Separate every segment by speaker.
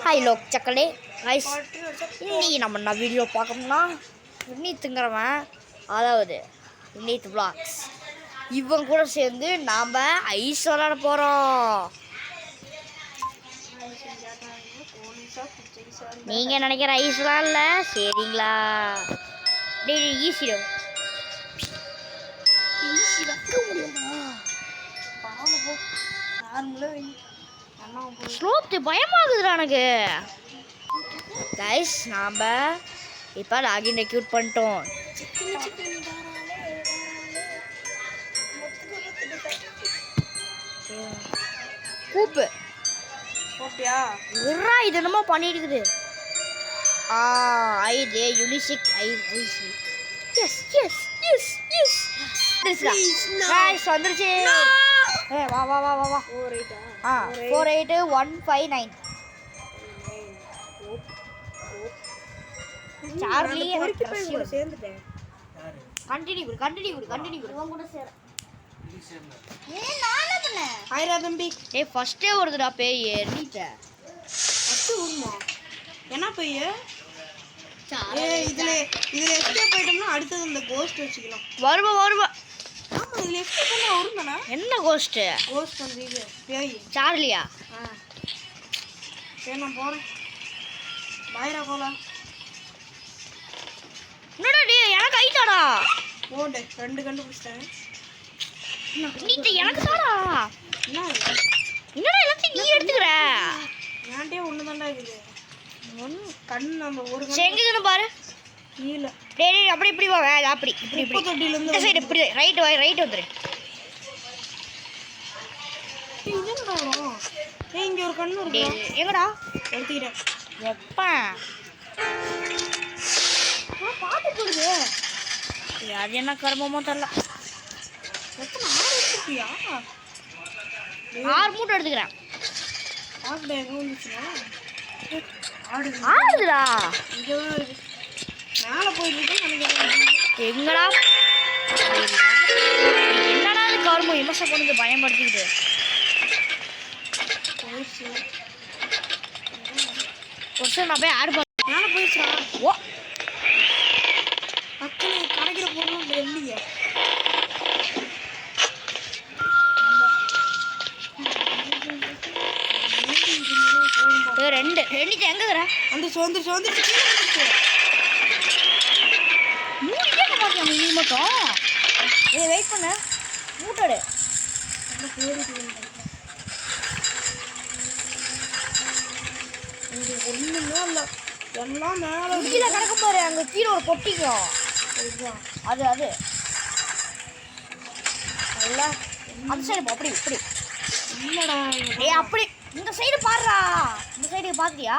Speaker 1: Hi Lok சக்கலே rice. இன்னைக்கு நம்ம என்ன வீடியோ பார்க்கணும்னா வினீத்துங்கிறவன், அதாவது வினீத் vlogs, இவன் கூட சேர்ந்து நாம் ஐஸ் விளாட போகிறோம். நீங்கள் நினைக்கிற ஐஸ்லாம் இல்லை, சரிங்களா? டெய்லி ஈஸி வைக்க முடியுமா? ஸ்லோப்து பயமாகுதுடா எனக்கு. கைஸ், நாம் இப்போ லாகின் ரெக்யூட் பண்ணிட்டோம். கூப்பு ஓகேயா? உர்ரா, இது என்னமோ பண்ணிடுக்குது. ஐது யூனிசிக் ஐசி. Yes yes yes yes guys, வந்துருச்சு. வா வா வா வா வா. 48159 சார்லி சேர்ந்துட்டேன். கண்டினியூ இவன் கூட சேர. நானே பண்ணேன். ஹாய்ரா தம்பி. ஃபர்ஸ்டே வருதுடா பேய். நீட்ட ஃபர்ஸ்ட் ஊர்மா என்ன பேய்? இதுல எஸ்கேப் போயிட்டோம்னா அடுத்தது இந்த கோஸ்ட் வச்சுக்கலாம். வருவா ஆமா, இதுல எஸ்கேப் பண்ணா வரும்தானா? என்ன கோஸ்ட் வந்து இது பேய் சார்லியா? சரி, நான் போறேன். பாய்ரா, போலாம். என்னடா டேய், எனக்கு ஐட்டாடா. போடு, 2 கண்டுபிடிச்சிட்டேன். நீட்ட எனக்கு தாடா. என்னடா எல்லாத்தையும் நீ எடுத்துக்கற? ஏன்டே ஒண்ணு தான்டா இருக்குது. கண்ணு நம்ம ஒரு கண்ணு எங்கன்னு பாரு. இல்ல டேய், அப்படி இப்படி வா. அப்படி இப்படி தொட்டில இருந்து இந்த சைடு இப்படி ரைட் வந்துரு. இது என்னடா? இங்க ஒரு கண்ணு இருக்கு. எங்கடா? எடுத்துக்கிறேன். எப்பா பாத்து போடுது. அது என்ன கர்மமோ தெரியல. எத்தனை 6 எடுத்துக்கியா? 6 மூட்டை எடுத்துக்கிறேன். ஆடுடா, எங்க வந்துச்சுனா ஆடுடா. இங்க மேல போயிட்டு எங்கடா? என்னடா இது கர்மம் விமர்சனம் பண்ணது பயன்படுத்திக்கிட்டு ஒரு நான் போய் ஆடு மேலே போயிடுச்சா? ஓ அக்கனை கடைக்கிற பொருள் இல்லையே. ரெண்டு எங்குற அந்த சோந்து மூடிட்டே பாத்தியா நீ மட்டும்? வெயிட் பண்ண மூட்டோடு ஒண்ணுமே இல்ல. எல்லாம் மேல கீழே கிடக்க பாரு. அங்க கீழே ஒரு பொட்டிக்கும். அது அந்த சைடு அப்படி இப்படி இல்லடா. அப்படி இந்த சைடு பாருடா. இந்த சைடு பாத்தியா?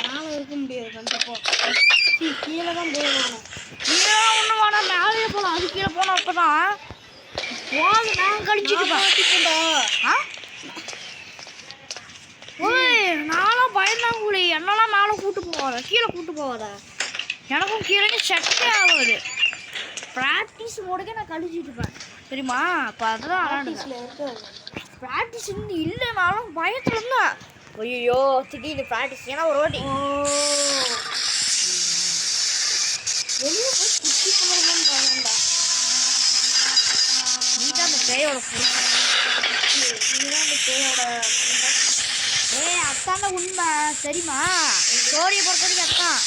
Speaker 1: மேல இருக்க முடியாது. கண்டிப்பா கீழே தான் போகணும். கீழே ஒண்ணு வேணாம், மேலே போகலாம். அது கீழே போனா அப்பதான் நான் கழிச்சுட்டு நானும் பயந்தாங்குழி. என்னெல்லாம் மேலே கூட்டு போவாத, கீழே கூட்டு போவாத. எனக்கும் கீழே செட்டே ஆகாது. ப்ராக்டிஸ் மோடுக்கே நான் கழிச்சுட்டு இருப்பேன், தெரியுமா? இப்போ அதுதான் ப்ராக்டிஸ் இருந்து இல்லைனாலும் பயத்துல இருந்தா ஐயோ திடீர்னு ப்ராக்டிஸ். ஏன்னா ஒரு வாட்டி வெளியே போய் குட்டி போகிறதுன்னு பயம்டா. நீதான் அந்த பேயோட புருஷன். நீதான் அந்த பேயோட அத்தான உண்மை, சரிம்மா? ஸ்டோரியை பொறுத்த வரைக்கும் அத்தான்.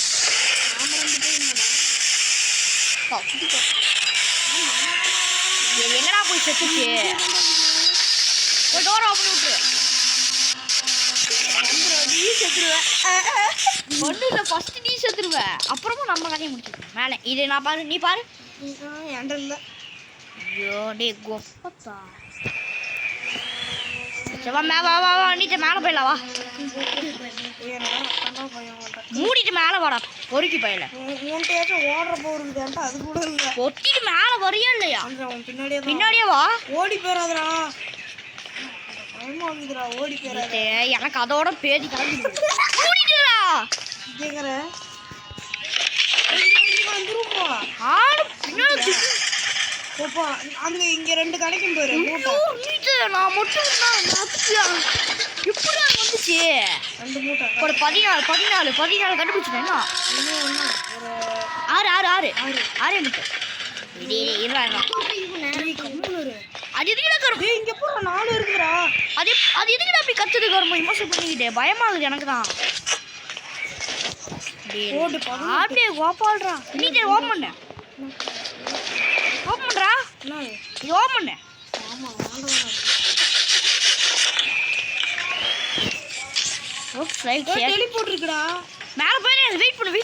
Speaker 1: நாம 2 பேர் எங்கடா போய் செத்துச்சு? டோர் ஓப்பன் விட்டுரு. நீ செத்துருவேன். ஒன்றும் இல்லை, ஃபர்ஸ்ட் நீ செத்துருவேன், அப்புறமா நம்ம கதையை முடிச்சிருக்கோம். மேலே இது நான் பாரு, நீ பாரு. என்கிட்ட இல்லை. ஐயோ டே கோப்பத்தா. வா நீட்ட மேலே போயிடலாம். வா மூடிட்டு மேலே வாடா பொறுக்கி போயில. ஓடுற போறது அது கூட இல்லை. ஒத்திட்டு மேலே வரையா இல்லையா? பின்னாடியே வா. ஓடி போயிடாதடா. ஓடி போயிடாத. எனக்கு அதோட பேதி கிளம்பிடுறா. கேக்குற வந்துருப்பா. ஆடு பின்னாடி
Speaker 2: அப்போ அங்க இங்க 2 கிடைக்கும் பாரு மூட்டை.
Speaker 1: நான் மட்டும் எப்படி வந்துச்சு
Speaker 2: 2 மூட்டை.
Speaker 1: ஒரு 14 கண்டுபிடிச்சிட்டேன்.
Speaker 2: இன்னும் ஒண்ணு ஒரு
Speaker 1: 6 முட்டை. இருடா அது எதுக்குடா கரும்பு?
Speaker 2: இங்க போற 4 இருக்குடா.
Speaker 1: அது எதுக்குடா அப்படி கத்துது கரும்பு? இமோஷன் பண்ணிக்கிட்டே பயமாகுது எனக்கு தான்.
Speaker 2: போடு
Speaker 1: அப்படியே கோபால்ரா நீ ஓபன் பண்ண. ஓபன் பண்றா.
Speaker 2: என்ன
Speaker 1: இது ஓபன் பண்ண.
Speaker 2: ஆமா வாங்க.
Speaker 1: ஓப்ஸ் ரைட்
Speaker 2: டெலிபோர்ட் இருக்குடா.
Speaker 1: மேல போய் வெயிட் பண்ணு.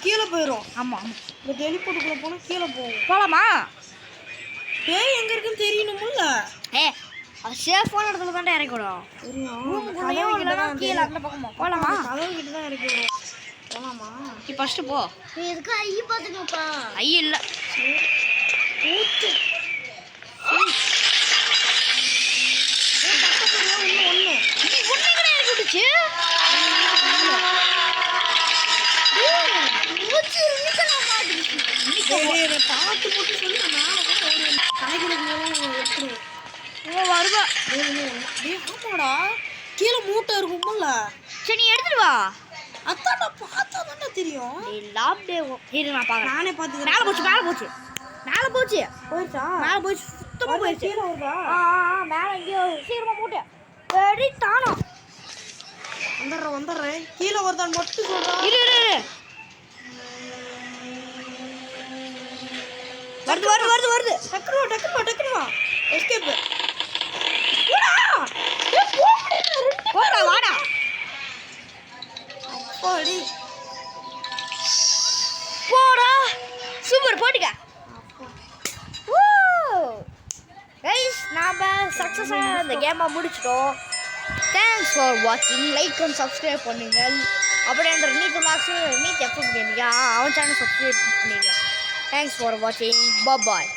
Speaker 2: கீழ போயிரும்.
Speaker 1: ஆமா
Speaker 2: இந்த டெலிபோர்ட்டுக்குள்ள போனா கீழ போகும்.
Speaker 1: போலாமா?
Speaker 2: ஏய் எங்க இருக்குன்னு தெரியணும்ல.
Speaker 1: அது சேஃபான இடத்துல தான் இறக்கணும்.
Speaker 2: தெரியும்.
Speaker 1: கீழே அந்த பக்கமா போலாமா?
Speaker 2: கதவு கிட்ட தான் இறக்கணும். போலாமா?
Speaker 1: நீ ஃபர்ஸ்ட் போ.
Speaker 2: நீ எதுக்கு ஐ பாத்துக்கப்பா?
Speaker 1: ஐ இல்ல.
Speaker 2: ஊத்து. பார்த்து போட்டு சொல்லி
Speaker 1: வருவா.
Speaker 2: ஆமாடா கீழே மூட்டை இருக்கும்ல.
Speaker 1: சரி நீ எடுத்துட்டு வா.
Speaker 2: அத்தாடா பார்த்தா தானே தெரியும்.
Speaker 1: லாப் டே இரு நான் பாக்குறேன்.
Speaker 2: நானே பாத்துக்கிறேன்.
Speaker 1: மேல போச்சு
Speaker 2: போயிடுச்சா?
Speaker 1: மேல போச்சு சுத்தமா போயிடுச்சு.
Speaker 2: கீழே வருதா?
Speaker 1: மேல எங்கேயோ சீக்கிரமா மூட்டை ரெடி தானோ.
Speaker 2: வந்துடுறேன். கீழே வருதான்னு மட்டும் சொல்றா.
Speaker 1: இரு வருது.
Speaker 2: டக்குனு வா. எஸ்கேப்.
Speaker 1: போடா வாடா.
Speaker 2: அப்பாடி.
Speaker 1: போடா. சூப்பர் போட்டுக்க. கைஸ் நாம சக்ஸஸா இந்த கேமை முடிச்சிட்டோம். தேங்க்ஸ் ஃபார் வாட்சிங். லைக் அண்ட் சப்ஸ்கிரைப் பண்ணுங்கள். அப்படியே அந்த நீட் எப்போ கேமிங்க அவன் சேனல் சப்ஸ்கிரைப் பண்ணுங்க. தேங்க்ஸ் ஃபார் வாட்சிங். பாய்